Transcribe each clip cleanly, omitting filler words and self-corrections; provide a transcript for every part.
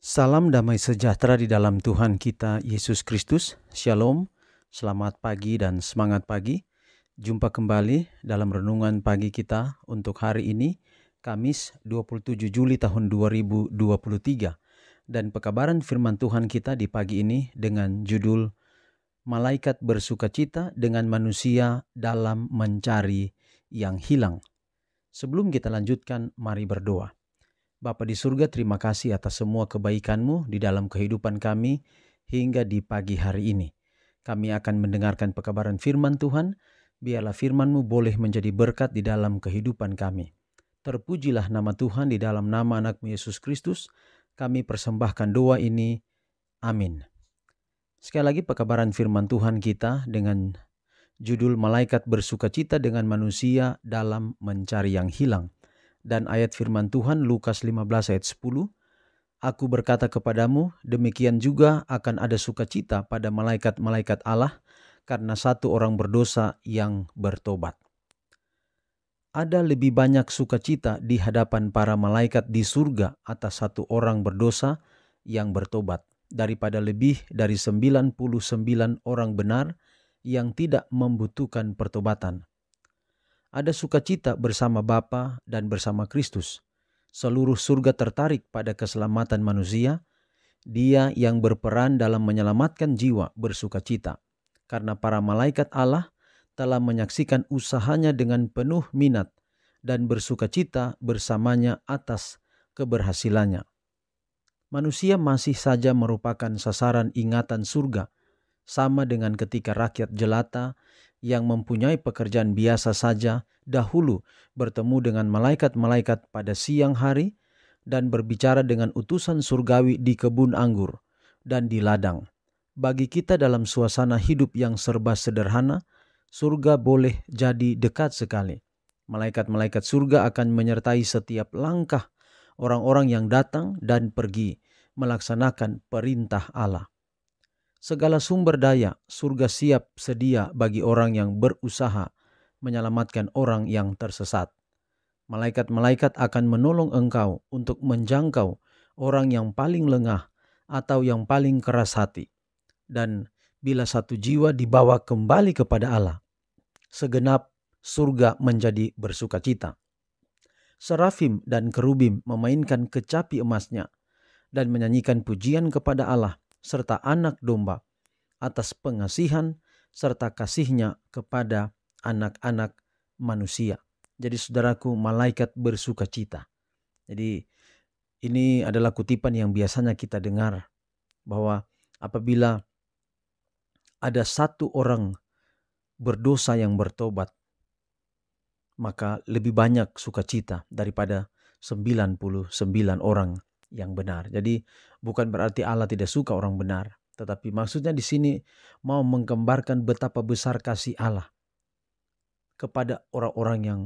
Salam damai sejahtera di dalam Tuhan kita Yesus Kristus. Shalom, selamat pagi dan semangat pagi. Jumpa kembali dalam renungan pagi kita untuk hari ini, Kamis 27 Juli tahun 2023. Dan pekabaran firman Tuhan kita di pagi ini dengan judul Malaikat bersukacita dengan manusia dalam mencari yang hilang. Sebelum kita lanjutkan, mari berdoa. Bapa di surga, terima kasih atas semua kebaikan-Mu di dalam kehidupan kami hingga di pagi hari ini. Kami akan mendengarkan pekabaran firman Tuhan, biarlah firman-Mu boleh menjadi berkat di dalam kehidupan kami. Terpujilah nama Tuhan di dalam nama anak-Mu Yesus Kristus, kami persembahkan doa ini. Amin. Sekali lagi pekabaran firman Tuhan kita dengan judul Malaikat bersukacita dengan manusia dalam mencari yang hilang. Dan ayat firman Tuhan Lukas 15 ayat 10, Aku berkata kepadamu, demikian juga akan ada sukacita pada malaikat-malaikat Allah karena satu orang berdosa yang bertobat. Ada lebih banyak sukacita di hadapan para malaikat di surga atas satu orang berdosa yang bertobat daripada lebih dari 99 orang benar yang tidak membutuhkan pertobatan. Ada sukacita bersama Bapa dan bersama Kristus. Seluruh surga tertarik pada keselamatan manusia. Dia yang berperan dalam menyelamatkan jiwa bersukacita. Karena para malaikat Allah telah menyaksikan usahanya dengan penuh minat dan bersukacita bersamanya atas keberhasilannya. Manusia masih saja merupakan sasaran ingatan surga, sama dengan ketika rakyat jelata yang mempunyai pekerjaan biasa saja dahulu bertemu dengan malaikat-malaikat pada siang hari dan berbicara dengan utusan surgawi di kebun anggur dan di ladang. Bagi kita dalam suasana hidup yang serba sederhana, surga boleh jadi dekat sekali. Malaikat-malaikat surga akan menyertai setiap langkah orang-orang yang datang dan pergi melaksanakan perintah Allah. Segala sumber daya surga siap sedia bagi orang yang berusaha menyelamatkan orang yang tersesat. Malaikat-malaikat akan menolong engkau untuk menjangkau orang yang paling lengah atau yang paling keras hati. Dan bila satu jiwa dibawa kembali kepada Allah, segenap surga menjadi bersukacita. Serafim dan kerubim memainkan kecapi emasnya dan menyanyikan pujian kepada Allah serta anak domba atas pengasihan serta kasihnya kepada anak-anak manusia. Jadi saudaraku, malaikat bersukacita. Jadi ini adalah kutipan yang biasanya kita dengar bahwa apabila ada satu orang berdosa yang bertobat, maka lebih banyak sukacita daripada 99 orang yang benar. Jadi bukan berarti Allah tidak suka orang benar, tetapi maksudnya di sini mau menggambarkan betapa besar kasih Allah kepada orang-orang yang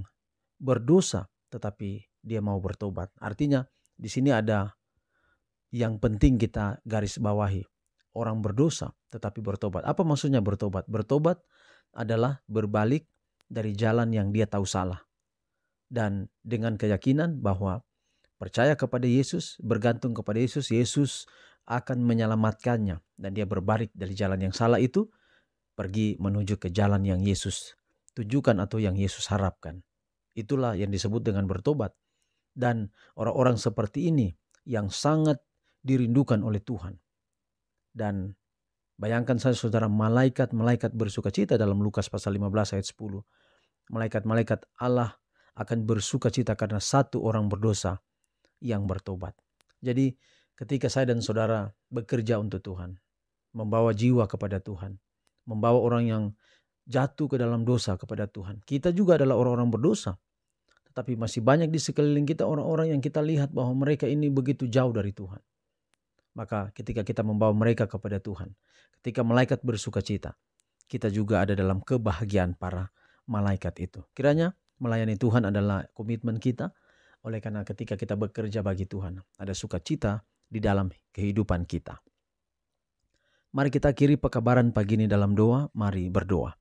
berdosa tetapi dia mau bertobat. Artinya di sini ada yang penting kita garis bawahi. Orang berdosa tetapi bertobat. Apa maksudnya bertobat? Bertobat adalah berbalik dari jalan yang dia tahu salah. Dan dengan keyakinan bahwa percaya kepada Yesus, bergantung kepada Yesus, Yesus akan menyelamatkannya. Dan dia berbalik dari jalan yang salah itu, pergi menuju ke jalan yang Yesus tujukan atau yang Yesus harapkan. Itulah yang disebut dengan bertobat. Dan orang-orang seperti ini yang sangat dirindukan oleh Tuhan. Dan bayangkan saja saudara, malaikat-malaikat bersukacita dalam Lukas pasal 15 ayat 10. Malaikat-malaikat Allah akan bersukacita karena satu orang berdosa yang bertobat. Jadi ketika saya dan saudara bekerja untuk Tuhan, membawa jiwa kepada Tuhan, membawa orang yang jatuh ke dalam dosa kepada Tuhan. Kita juga adalah orang-orang berdosa. Tetapi masih banyak di sekeliling kita orang-orang yang kita lihat bahwa mereka ini begitu jauh dari Tuhan. Maka ketika kita membawa mereka kepada Tuhan, ketika malaikat bersukacita, kita juga ada dalam kebahagiaan para malaikat itu. Kiranya melayani Tuhan adalah komitmen kita. Oleh karena ketika kita bekerja bagi Tuhan, ada sukacita di dalam kehidupan kita. Mari kita akhiri pekabaran pagi ini dalam doa. Mari berdoa.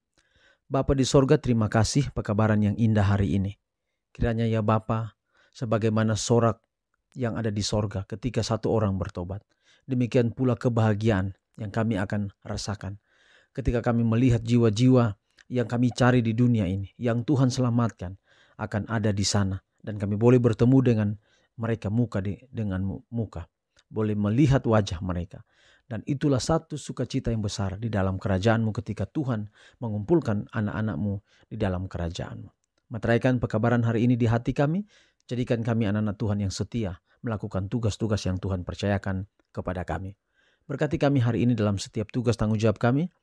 Bapa di sorga, terima kasih pekabaran yang indah hari ini. Kiranya ya Bapa, sebagaimana sorak yang ada di sorga ketika satu orang bertobat. Demikian pula kebahagiaan yang kami akan rasakan ketika kami melihat jiwa-jiwa yang kami cari di dunia ini, yang Tuhan selamatkan, akan ada di sana. Dan kami boleh bertemu dengan mereka dengan muka. Boleh melihat wajah mereka. Dan itulah satu sukacita yang besar di dalam kerajaan-Mu ketika Tuhan mengumpulkan anak-anak-Mu di dalam kerajaan-Mu. Materaikan pekabaran hari ini di hati kami, jadikan kami anak-anak Tuhan yang setia, melakukan tugas-tugas yang Tuhan percayakan kepada kami. Berkati kami hari ini dalam setiap tugas tanggung jawab kami,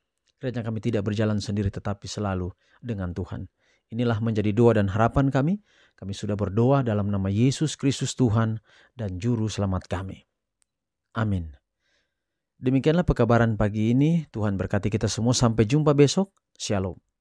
kiranya kami tidak berjalan sendiri tetapi selalu dengan Tuhan. Inilah menjadi doa dan harapan kami. Kami sudah berdoa dalam nama Yesus Kristus Tuhan dan Juru Selamat kami. Amin. Demikianlah pekabaran pagi ini. Tuhan berkati kita semua. Sampai jumpa besok. Shalom.